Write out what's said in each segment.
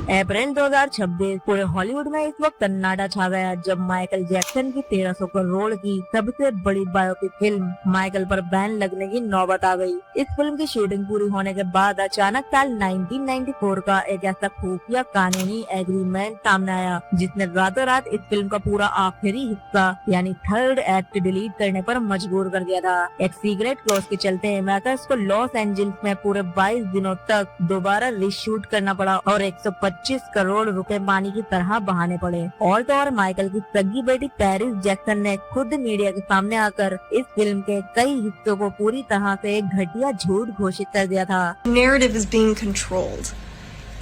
अप्रैल 2026 पूरे हॉलीवुड में इस वक्त सन्नाटा छा गया जब माइकल जैक्सन की 1300 करोड़ की सबसे बड़ी बायोपिक फिल्म माइकल पर बैन लगने की नौबत आ गई। इस फिल्म की शूटिंग पूरी होने के बाद अचानक साल 1994 का एक ऐसा खुफिया कानूनी एग्रीमेंट सामने आया जिसने रातों रात इस फिल्म का पूरा आखिरी हिस्सा यानी थर्ड एक्ट डिलीट करने पर मजबूर कर दिया था। एक सीक्रेट क्लॉज के चलते मैकर्स को लॉस एंजल्स में पूरे 22 दिनों तक दोबारा रीशूट करना पड़ा और 125 करोड़ रुपए पानी की तरह बहाने पड़े। और तो और माइकल की सगी बेटी पेरिस जैक्सन ने खुद मीडिया के सामने आकर इस फिल्म के कई हिस्सों को पूरी तरह से एक घटिया झूठ घोषित कर दिया था। Narrative is being controlled,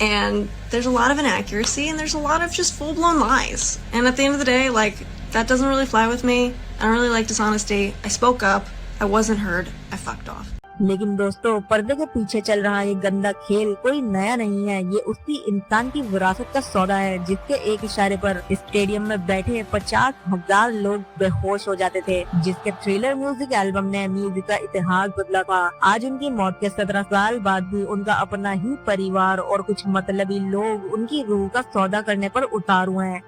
and there's a lot of inaccuracy, and there's a lot of just full-blown lies. And at the end of the day, like, that doesn't really fly with me. I don't really like dishonesty. I spoke up. I wasn't heard. I fucked off. लेकिन दोस्तों, पर्दे के पीछे चल रहा ये गंदा खेल कोई नया नहीं है। ये उसी इंसान की विरासत का सौदा है जिसके एक इशारे पर स्टेडियम में बैठे 50,000 लोग बेहोश हो जाते थे, जिसके थ्रिलर म्यूजिक एल्बम ने म्यूजिक का इतिहास बदला था। आज उनकी मौत के 17 साल बाद भी उनका अपना ही परिवार और कुछ मतलबी लोग उनकी रूह का सौदा करने पर उतार हुए हैं।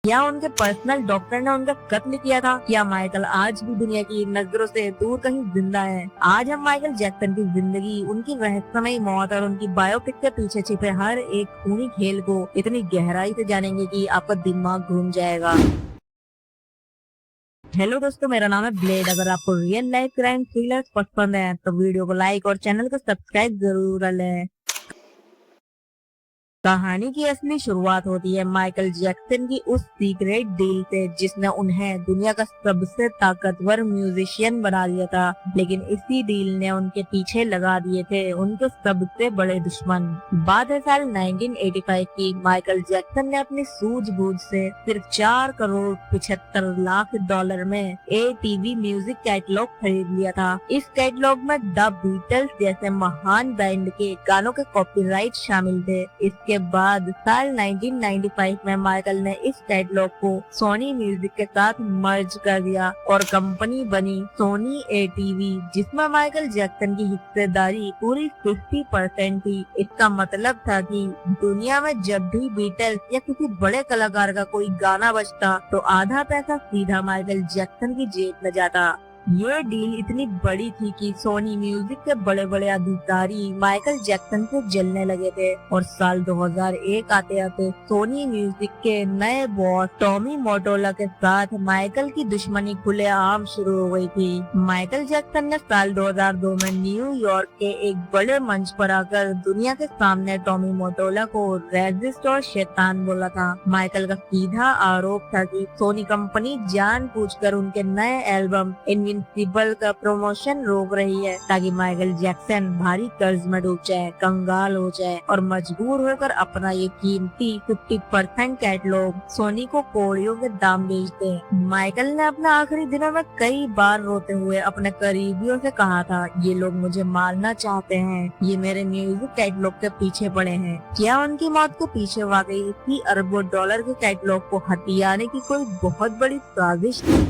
क्या उनके पर्सनल डॉक्टर ने उनका कत्ल किया था? क्या माइकल आज भी दुनिया की नजरों से दूर कहीं जिंदा है? आज हम माइकल जैक्सन की जिंदगी, उनकी रहस्यमयी मौत और उनकी बायोपिक के पीछे छिपे हर एक खूनी खेल को इतनी गहराई से जानेंगे कि आपका दिमाग घूम जाएगा। हेलो दोस्तों, मेरा नाम है ब्लेड। अगर आपको रियल लाइफ क्राइम थ्रिलर्स पसंद है तो वीडियो को लाइक और चैनल को सब्सक्राइब जरूर कर लें। कहानी की असली शुरुआत होती है माइकल जैक्सन की उस सीक्रेट डील से जिसने उन्हें दुनिया का सबसे ताकतवर म्यूजिशियन बना दिया था। लेकिन इसी डील ने उनके पीछे लगा दिए थे उनके सबसे बड़े दुश्मन। बात है साल 1985 की। माइकल जैक्सन ने अपनी सूझबूझ से सिर्फ 4 करोड़ 75 लाख डॉलर में ATV म्यूजिक कैटलॉग खरीद लिया था। इस कैटलॉग में द बीटल्स जैसे महान बैंड के गानों के कॉपीराइट शामिल थे। इसके बाद साल 1995 में माइकल ने इस कैटलॉग को सोनी म्यूजिक के साथ मर्ज कर दिया और कंपनी बनी सोनी ATV, जिसमें माइकल जैक्सन की हिस्सेदारी पूरी 50% थी। इसका मतलब था कि दुनिया में जब भी बीटल्स या किसी बड़े कलाकार का कोई गाना बजता तो आधा पैसा सीधा माइकल जैक्सन की जेब में जाता। ये डील इतनी बड़ी थी कि सोनी म्यूजिक के बड़े बड़े अधिकारी माइकल जैक्सन से जलने लगे थे और साल 2001 आते आते सोनी म्यूजिक के नए बॉस टॉमी मोटोला के साथ माइकल की दुश्मनी खुलेआम शुरू हो गई थी। माइकल जैक्सन ने साल 2002 में न्यूयॉर्क के एक बड़े मंच पर आकर दुनिया के सामने टॉमी मोटोला को रेजिस्ट और शैतान बोला था। माइकल का सीधा आरोप था कि सोनी कंपनी जानबूझकर उनके नए एल्बम इनविंसिबल का प्रमोशन रोक रही है ताकि माइकल जैक्सन भारी कर्ज में डूब जाए, कंगाल हो जाए और मजबूर होकर अपना ये कीमती 50% कैटलॉग सोनी को कौड़ियों के दाम बेच दे। माइकल ने अपने आखिरी दिनों में कई बार रोते हुए अपने करीबियों से कहा था, ये लोग मुझे मारना चाहते हैं, ये मेरे म्यूजिक कैटलॉग के पीछे पड़े हैं। क्या उनकी मौत के पीछे वाकई इसी अरबों डॉलर के कैटलॉग को हथियाने की कोई बहुत बड़ी साजिश थी?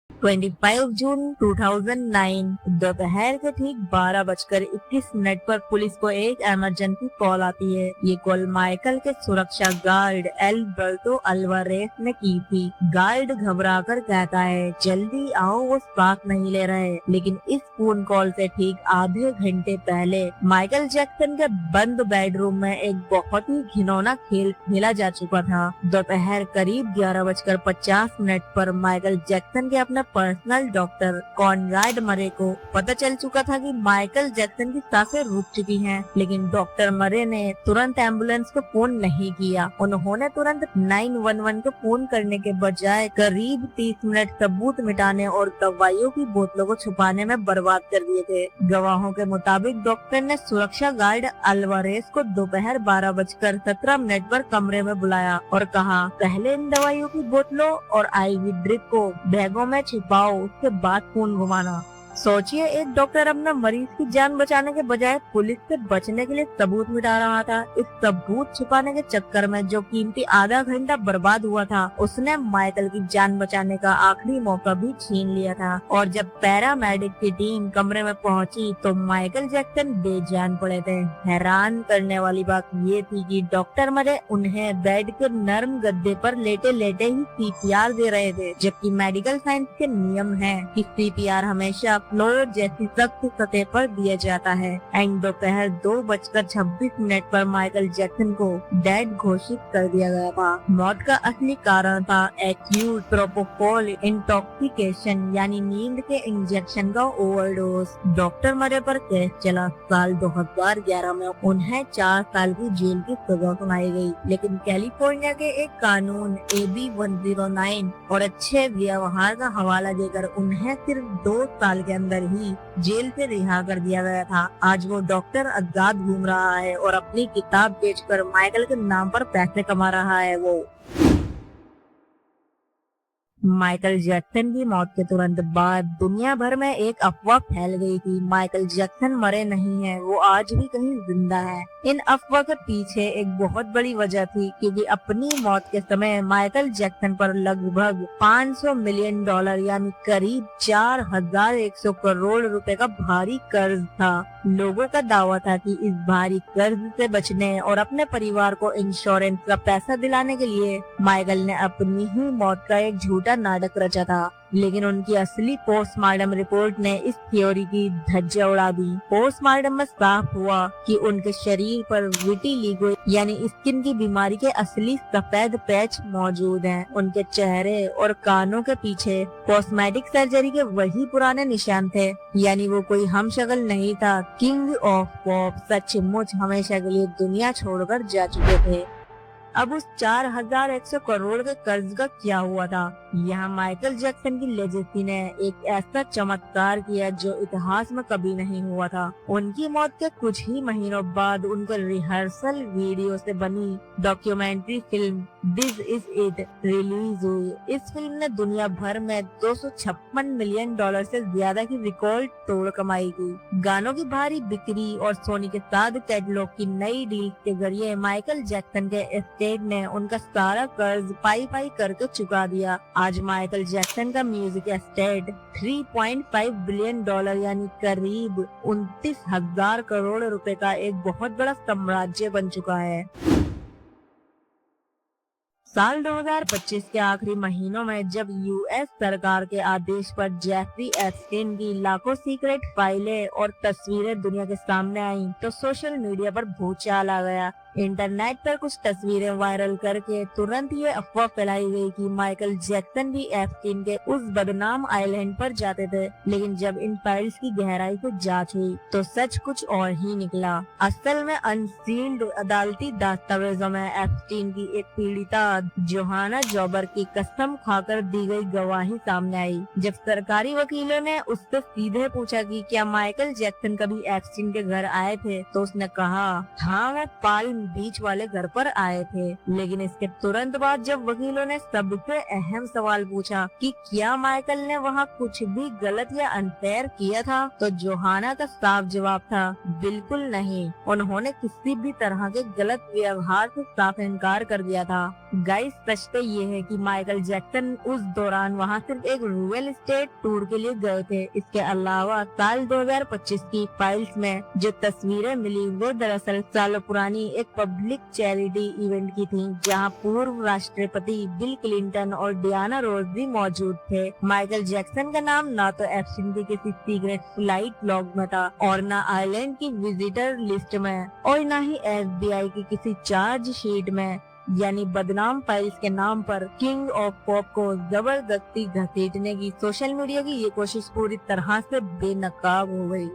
25 जून 2009 दोपहर के ठीक 12:21 पर पुलिस को एक इमरजेंसी कॉल आती है। ये कॉल माइकल के सुरक्षा गार्ड एल्बर्टो अल्वारेस ने की थी। गार्ड घबराकर कहता है, जल्दी आओ, वो सांस नहीं ले रहे। लेकिन इस फोन कॉल से ठीक आधे घंटे पहले माइकल जैक्सन के बंद बेडरूम में एक बहुत ही घिनौना खेल खेला जा चुका था। दोपहर करीब 11:50 पर माइकल जैक्सन के अपने पर्सनल डॉक्टर कॉनराड मरे को पता चल चुका था कि माइकल जैक्सन की सांसें रुक चुकी हैं। लेकिन डॉक्टर मरे ने तुरंत एम्बुलेंस को फोन नहीं किया। उन्होंने तुरंत 911 को फोन करने के बजाय करीब 30 मिनट सबूत मिटाने और दवाइयों की बोतलों को छुपाने में बर्बाद कर दिए थे। गवाहों के मुताबिक डॉक्टर ने सुरक्षा गार्ड अल्वारेस को दोपहर 12:17 पर कमरे में बुलाया और कहा, पहले इन दवाइयों की बोतलों और IV ड्रिप को बैगों में छिपाओ, उसके बाद खून घुमाना। सोचिए, एक डॉक्टर अपना मरीज की जान बचाने के बजाय पुलिस से बचने के लिए सबूत मिटा रहा था। इस सबूत छुपाने के चक्कर में जो कीमती आधा घंटा बर्बाद हुआ था, उसने माइकल की जान बचाने का आखिरी मौका भी छीन लिया था। और जब पैरामेडिक की टीम कमरे में पहुंची तो माइकल जैक्सन बेजान पड़े थे। हैरान करने वाली बात ये थी कि डॉक्टर मरे उन्हें बेड के नर्म गद्दे पर लेटे लेटे ही सीपीआर दे रहे थे, जबकि मेडिकल साइंस के नियम है कि सीपीआर हमेशा फ्लोर जैसी सख्त सतह पर दिया जाता है। एंड दोपहर 2:26 पर माइकल जैक्सन को डेड घोषित कर दिया गया था। मौत का असली कारण था एक्यूट प्रोपोफॉल इंटॉक्सिकेशन, यानी नींद के इंजेक्शन का ओवरडोज। डॉक्टर मरे पर केस चला। साल 2011 में उन्हें 4 साल की जेल की सजा सुनाई गई, लेकिन कैलिफोर्निया के एक कानून AB 109 और अच्छे व्यवहार का हवाला देकर उन्हें सिर्फ 2 साल के अंदर ही जेल से रिहा कर दिया गया था। आज वो डॉक्टर आजाद घूम रहा है और अपनी किताब बेचकर माइकल के नाम पर पैसे कमा रहा है। वो माइकल जैक्सन की मौत के तुरंत बाद दुनिया भर में एक अफवाह फैल गई थी, माइकल जैक्सन मरे नहीं हैं, वो आज भी कहीं जिंदा है। इन अफवाह के पीछे एक बहुत बड़ी वजह थी, क्योंकि अपनी मौत के समय माइकल जैक्सन पर लगभग $500 मिलियन यानी करीब 4100 करोड़ रुपए का भारी कर्ज था। लोगों का दावा था कि इस भारी कर्ज से बचने और अपने परिवार को इंश्योरेंस का पैसा दिलाने के लिए माइकल ने अपनी ही मौत का एक झूठा नाटक रचा था। लेकिन उनकी असली पोस्टमार्टम रिपोर्ट ने इस थ्योरी की धज्जियां उड़ा दी। पोस्टमार्टम में साफ हुआ कि उनके शरीर पर विटिलिगो यानी स्किन की बीमारी के असली सफेद पैच मौजूद हैं। उनके चेहरे और कानों के पीछे कॉस्मेटिक सर्जरी के वही पुराने निशान थे, यानी वो कोई हमशक्ल नहीं था। किंग ऑफ पॉप सचमुच हमेशा के लिए दुनिया छोड़कर जा चुके थे। अब उस 4100 करोड़ के कर्ज का क्या हुआ था? यहाँ माइकल जैक्सन की लेजेसी ने एक ऐसा चमत्कार किया जो इतिहास में कभी नहीं हुआ था। उनकी मौत के कुछ ही महीनों बाद उनको रिहर्सल वीडियो से बनी documentary film this is it release हुई। इस फिल्म ने दुनिया भर में $256 मिलियन से ज्यादा की रिकॉर्ड तोड़ कमाई की। गानों की भारी बिक्री और सोनी के साथ कैटलॉग की नई डील के जरिए माइकल जैक्सन के एस्टेट ने उनका सारा कर्ज पाई करके चुका दिया। आज माइकल जैक्सन का म्यूजिक एस्टेट $3.5 बिलियन यानी करीब 29,000 करोड़ रुपए का एक बहुत बड़ा साम्राज्य बन चुका है। साल 2025 के आखिरी महीनों में जब यूएस सरकार के आदेश पर जेफरी एप्स्टीन की लाखों सीक्रेट फाइलें और तस्वीरें दुनिया के सामने आईं, तो सोशल मीडिया पर भूचाल आ गया। इंटरनेट पर कुछ तस्वीरें वायरल करके तुरंत ये अफवाह फैलाई गई कि माइकल जैक्सन भी एप्स्टीन के उस बदनाम आइलैंड पर जाते थे। लेकिन जब इन फाइल्स की गहराई से जांच हुई तो सच कुछ और ही निकला। असल में अनसील्ड अदालती दस्तावेजों में एप्स्टीन की एक पीड़िता जोहाना जॉबर की कसम खाकर दी गई गवाही सामने आई। जब सरकारी वकीलों ने उससे सीधे पूछा कि क्या माइकल जैक्सन कभी एप्स्टीन के घर आए थे, तो उसने कहा, हाँ, मैं पाल्म बीच वाले घर पर आए थे। लेकिन इसके तुरंत बाद जब वकीलों ने सबसे अहम सवाल पूछा कि क्या माइकल ने वहाँ कुछ भी गलत या अनफेयर किया था, तो जोहाना का साफ जवाब था, बिल्कुल नहीं। उन्होंने किसी भी तरह के गलत व्यवहार से साफ इनकार कर दिया था। गाइस, सच तो ये है कि माइकल जैक्सन उस दौरान वहाँ सिर्फ एक रियल एस्टेट टूर के लिए गए थे। इसके अलावा साल 2025 की फाइल्स में जो तस्वीरें मिली वो दरअसल सालों पुरानी एक पब्लिक चैरिटी इवेंट की थी, जहां पूर्व राष्ट्रपति बिल क्लिंटन और डियाना रोज भी मौजूद थे। माइकल जैक्सन का नाम ना तो एप्स्टीन की किसी सीक्रेट फ्लाइट लॉग में था और न आइलैंड की विजिटर लिस्ट में और न ही FBI की किसी चार्ज शीट में। यानी बदनाम फाइल्स के नाम पर किंग ऑफ पॉप को जबरदस्ती घसीटने की सोशल मीडिया की ये कोशिश पूरी तरह से बेनकाब हो गई।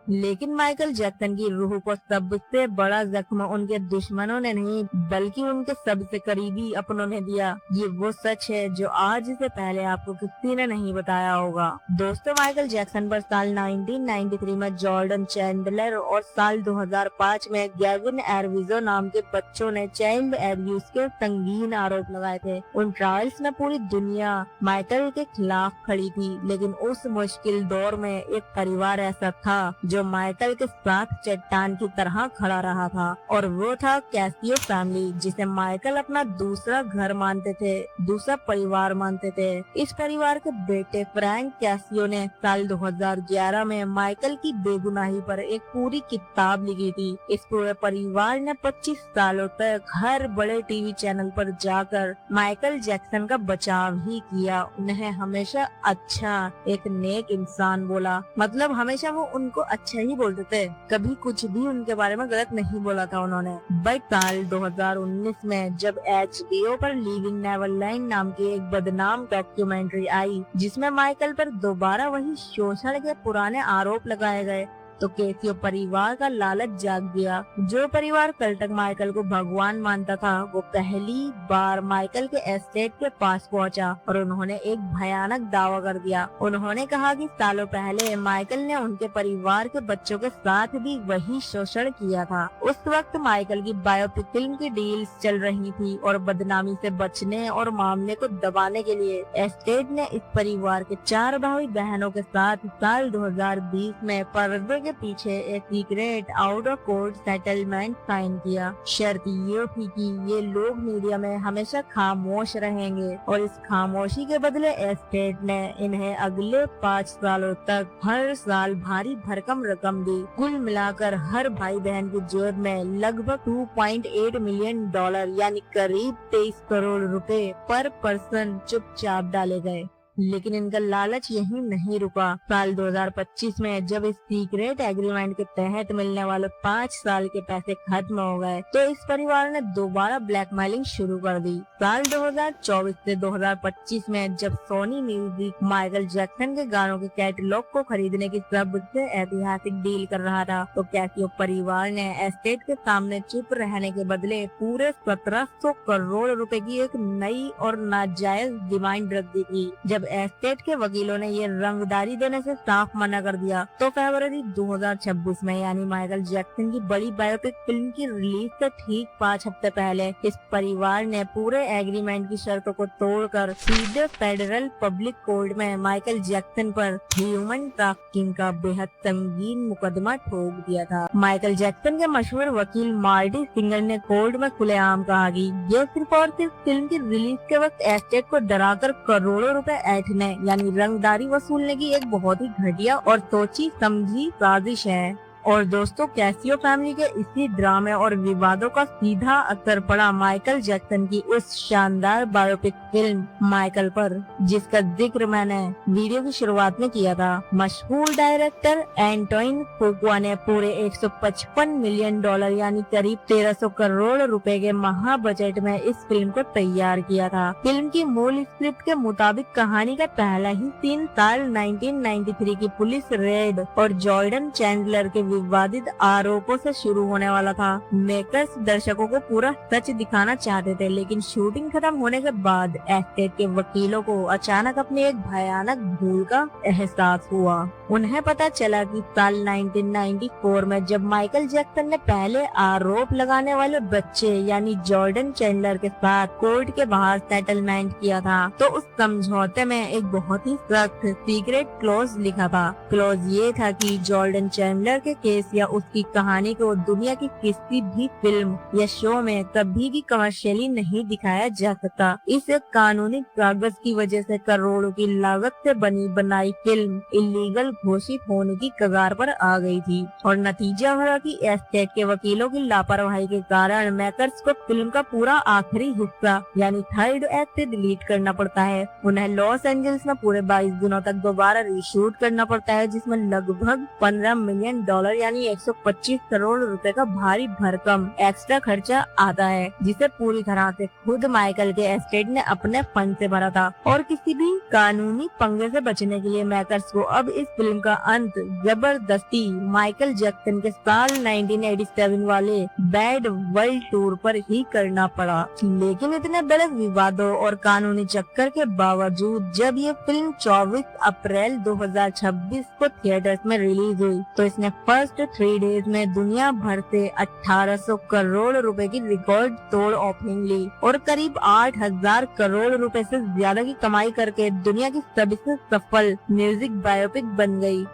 लेकिन माइकल जैक्सन की रूह को सबसे बड़ा जख्म उनके दुश्मनों ने नहीं बल्कि उनके सबसे करीबी अपनों ने दिया। ये वो सच है जो आज से पहले आपको किसी ने नहीं बताया होगा। दोस्तों, माइकल जैक्सन पर साल 1993 में जॉर्डन चैंडलर और साल 2005 में गैविन एरविजो नाम के बच्चों ने चाइल्ड एब्यूज के संगीन आरोप लगाए थे। उन ट्रायल्स में पूरी दुनिया माइकल के खिलाफ खड़ी थी, लेकिन उस मुश्किल दौर में एक परिवार ऐसा था जो माइकल के साथ चट्टान की तरह खड़ा रहा था, और वो था कैसियो फैमिली, जिसे माइकल अपना दूसरा घर मानते थे, दूसरा परिवार मानते थे। इस परिवार के बेटे फ्रैंक कैसियो ने साल 2011 में माइकल की बेगुनाही पर एक पूरी किताब लिखी थी। इस पूरे परिवार ने 25 सालों तक हर बड़े टीवी चैनल पर जाकर माइकल जैक्सन का बचाव ही किया। उन्हें हमेशा अच्छा, एक नेक इंसान बोला, मतलब हमेशा वो उनको अच्छा ही बोलते थे, कभी कुछ भी उनके बारे में गलत नहीं बोला था उन्होंने। बट साल 2019 में जब HBO पर लिविंग नेवरलैंड नाम की एक बदनाम डॉक्यूमेंट्री आई, जिसमें माइकल पर दोबारा वही शोषण के पुराने आरोप लगाए गए, तो कैसियो परिवार का लालच जाग गया। जो परिवार कल तक माइकल को भगवान मानता था, वो पहली बार माइकल के एस्टेट के पास पहुंचा और उन्होंने एक भयानक दावा कर दिया। उन्होंने कहा कि सालों पहले माइकल ने उनके परिवार के बच्चों के साथ भी वही शोषण किया था। उस वक्त माइकल की बायोपिक फिल्म की डील्स चल रही थी और बदनामी से बचने और मामले को दबाने के लिए एस्टेट ने इस परिवार के 4 भाई बहनों के साथ साल 2020 में पर्दे के पीछे एक secret out of court settlement sign किया। शर्त ये थी कि ये लोग मीडिया में हमेशा खामोश रहेंगे और इस खामोशी के बदले एस्टेट ने इन्हें अगले 5 सालों तक हर साल भारी भरकम रकम दी। कुल मिलाकर हर भाई बहन की जेब में लगभग $2.8 मिलियन यानी करीब 23 करोड़ रुपए पर पर्सन चुपचाप डाले गए। लेकिन इनका लालच यहीं नहीं रुका। साल 2025 में जब इस सीक्रेट एग्रीमेंट के तहत मिलने वाले 5 साल के पैसे खत्म हो गए, तो इस परिवार ने दोबारा ब्लैकमेलिंग शुरू कर दी। साल 2024 से 2025 में जब सोनी म्यूजिक माइकल जैक्सन के गानों के कैटलॉग को खरीदने की सबसे ऐतिहासिक डील कर रहा था, तो कैसियो परिवार ने एस्टेट के सामने चुप रहने के बदले पूरे 1700 करोड़ रुपए की एक नई और नाजायज डिमांड रख दी थी। जब एस्टेट के वकीलों ने ये रंगदारी देने से साफ मना कर दिया, तो फरवरी 2026 में यानी माइकल जैक्सन की बड़ी बायोपिक फिल्म की रिलीज से ठीक 5 हफ्ते पहले इस परिवार ने पूरे एग्रीमेंट की शर्तों को तोड़कर सीधे फेडरल पब्लिक कोर्ट में माइकल जैक्सन पर ह्यूमन ट्रैफिकिंग का बेहद संगीन मुकदमा ठोक दिया था। माइकल जैक्सन के मशहूर वकील मार्टी सिंगर ने कोर्ट में खुलेआम कहा कि ये सिर्फ और सिर्फ फिल्म की रिलीज के वक्त एस्टेट को डराकर करोड़ों रुपए ऐंठने यानी रंगदारी वसूलने की एक बहुत ही घटिया और सोची समझी साजिश है। और दोस्तों, कैसियो फैमिली के इसी ड्रामे और विवादों का सीधा असर पड़ा माइकल जैक्सन की उस शानदार बायोपिक फिल्म माइकल पर, जिसका जिक्र मैंने वीडियो की शुरुआत में किया था। मशहूर डायरेक्टर एंटोइन फुकुआ ने पूरे $155 मिलियन यानी करीब 1300 करोड़ रुपए के महा बजट में इस फिल्म को तैयार किया था। फिल्म की मूल स्क्रिप्ट के मुताबिक कहानी का पहला ही सीन साल 1993 की पुलिस रेड और जॉर्डन चैंडलर के विवादित आरोपों से शुरू होने वाला था। मेकर्स दर्शकों को पूरा सच दिखाना चाहते थे, लेकिन शूटिंग खत्म होने के बाद एस्टेट के वकीलों को अचानक अपनी एक भयानक भूल का एहसास हुआ। उन्हें पता चला कि साल 1994 में जब माइकल जैक्सन ने पहले आरोप लगाने वाले बच्चे यानी जॉर्डन चैंडलर के साथ कोर्ट के बाहर सेटलमेंट किया था, तो उस समझौते में एक बहुत ही सख्त सीक्रेट क्लॉज लिखा था। क्लॉज ये था कि जॉर्डन चैंडलर के केस या उसकी कहानी को दुनिया की किसी भी फिल्म या शो में कभी भी कमर्शियली नहीं दिखाया जा सकता। इस कानूनी कागज की वजह से करोड़ों की लागत से बनी बनाई फिल्म इलीगल घोषित होने की कगार पर आ गई थी, और नतीजा हुआ कि एस्टेट के वकीलों की लापरवाही के कारण मेकर्स को फिल्म का पूरा आखिरी हिस्सा यानी थर्ड एक्ट डिलीट करना पड़ता है। उन्हें लॉस एंजल्स में पूरे 22 दिनों तक दोबारा रीशूट करना पड़ता है, जिसमें लगभग $15 मिलियन यानी 125 करोड़ रुपए का भारी भरकम एक्स्ट्रा खर्चा आता है, जिसे पूरी तरह से खुद माइकल के एस्टेट ने अपने फंड से भरा था। और किसी भी कानूनी पंगे से बचने के लिए मेकर्स को अब इस फिल्म का अंत जबरदस्ती माइकल जैक्सन के साल 1987 वाले बैड वर्ल्ड टूर पर ही करना पड़ा। लेकिन इतने बड़े विवादों और कानूनी चक्कर के बावजूद जब ये फिल्म 24 अप्रैल 2026 को थिएटर्स में रिलीज हुई तो इसने फर्स्ट 3 डेज में दुनिया भर से 1800 करोड़ रुपए की रिकॉर्ड तोड़ ओपनिंग ली और करीब 8000 करोड़ रुपए से ज्यादा की कमाई करके दुनिया की सबसे सफल म्यूजिक बायोपिक बन गई।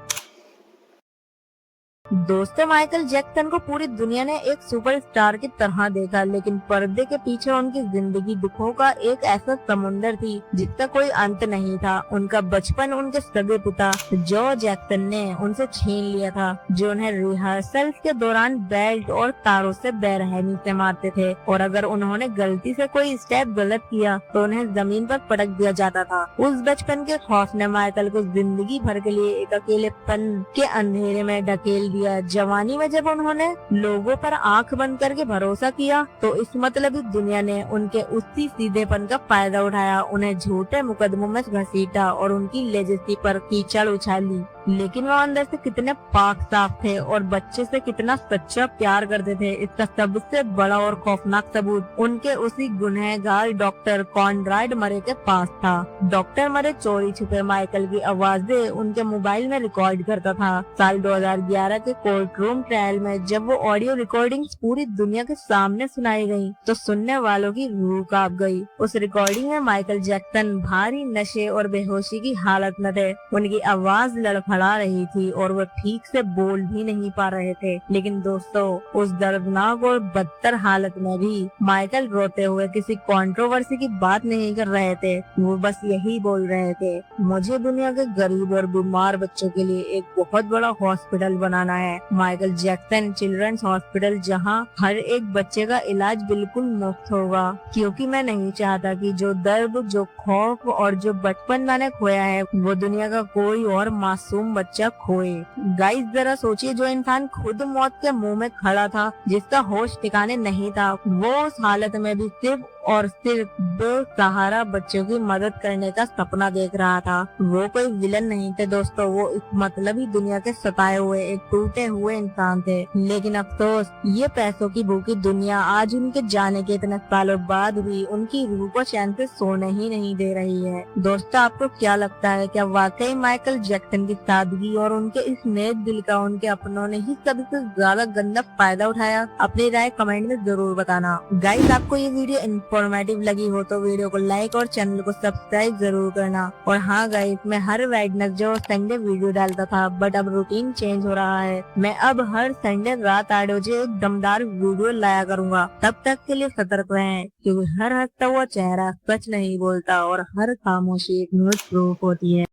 दोस्तों, माइकल जैक्सन को पूरी दुनिया ने एक सुपरस्टार की तरह देखा, लेकिन पर्दे के पीछे उनकी जिंदगी दुखों का एक ऐसा समुंदर थी जिसका कोई अंत नहीं था। उनका बचपन उनके सगे पिता जो जैक्सन ने उनसे छीन लिया था, जो उन्हें रिहर्सल्स के दौरान बेल्ट और तारों से बेरहमी से मारते थे और अगर उन्होंने गलती से कोई स्टेप गलत किया तो उन्हें जमीन पर पटक दिया जाता था। उस बचपन के खौफ ने माइकल को जिंदगी भर के लिए एक अकेलेपन के अंधेरे में ढकेल दिया। जवानी में जब उन्होंने लोगों पर आंख बंद करके भरोसा किया तो इस मतलबी दुनिया ने उनके उसी सीधेपन का फायदा उठाया, उन्हें झूठे मुकदमों में घसीटा और उनकी लेजेसी पर कीचड़ उछाली। लेकिन वो अंदर से कितने पाक साफ थे और बच्चे से कितना सच्चा प्यार करते थे, इसका सबसे बड़ा और खौफनाक सबूत उनके उसी गुनहगार डॉक्टर कॉनराड मरे के पास था। डॉक्टर मरे चोरी छुपे माइकल की आवाजें उनके मोबाइल में रिकॉर्ड करता था। साल 2011 के कोर्ट रूम ट्रायल में जब वो ऑडियो रिकॉर्डिंग्स पूरी दुनिया के सामने सुनाई गयी तो सुनने वालों की रूह कांप गयी। उस रिकॉर्डिंग में माइकल जैक्सन भारी नशे और बेहोशी की हालत में थे, उनकी आवाज लड़खड़ा रही थी और वो ठीक से बोल भी नहीं पा रहे थे। लेकिन दोस्तों, उस दर्दनाक और बदतर हालत में भी माइकल रोते हुए किसी कंट्रोवर्सी की बात नहीं कर रहे थे, वो बस यही बोल रहे थे, मुझे दुनिया के गरीब और बीमार बच्चों के लिए एक बहुत बड़ा हॉस्पिटल बनाना है, माइकल जैक्सन चिल्ड्रंस हॉस्पिटल, जहां हर एक बच्चे का इलाज बिल्कुल मुफ्त होगा, क्योंकि मैं नहीं चाहता कि जो दर्द, जो खौफ और जो बचपन मैंने खोया है वो दुनिया का कोई और मासूम बच्चा खोए। गाइस, जरा सोचिए, जो इंसान खुद मौत के मुंह में खड़ा था, जिसका होश ठिकाने नहीं था, वो उस हालत में भी सिर्फ और सिर्फ बेसहारा बच्चों की मदद करने का सपना देख रहा था। वो कोई विलन नहीं थे दोस्तों, वो इस मतलबी दुनिया के सताए हुए एक टूटे हुए इंसान थे। लेकिन अफसोस, ये पैसों की भूखी दुनिया आज उनके जाने के इतने सालों बाद भी उनकी रूह को चैन से सोने ही नहीं दे रही है। दोस्तों, आपको क्या लगता है, क्या वाकई माइकल जैक्सन की सादगी और उनके इस नेक दिल का उनके अपनों ने ही सबसे ज्यादा गंदा फायदा उठाया? अपनी राय कमेंट में जरूर बताना। गाइस, आपको ये वीडियो इन्फॉर्मेटिव लगी हो तो वीडियो को लाइक और चैनल को सब्सक्राइब जरूर करना। और हाँ गाइस, मैं हर वेडनेसडे और संडे वीडियो डालता था, बट अब रूटीन चेंज हो रहा है। मैं अब हर संडे रात 8 बजे एक दमदार वीडियो लाया करूँगा। तब तक के लिए सतर्क रहें, क्योंकि हर हंसता हुआ चेहरा सच नहीं बोलता और हर खामोशी एक न्यूज़ प्रूफ होती है।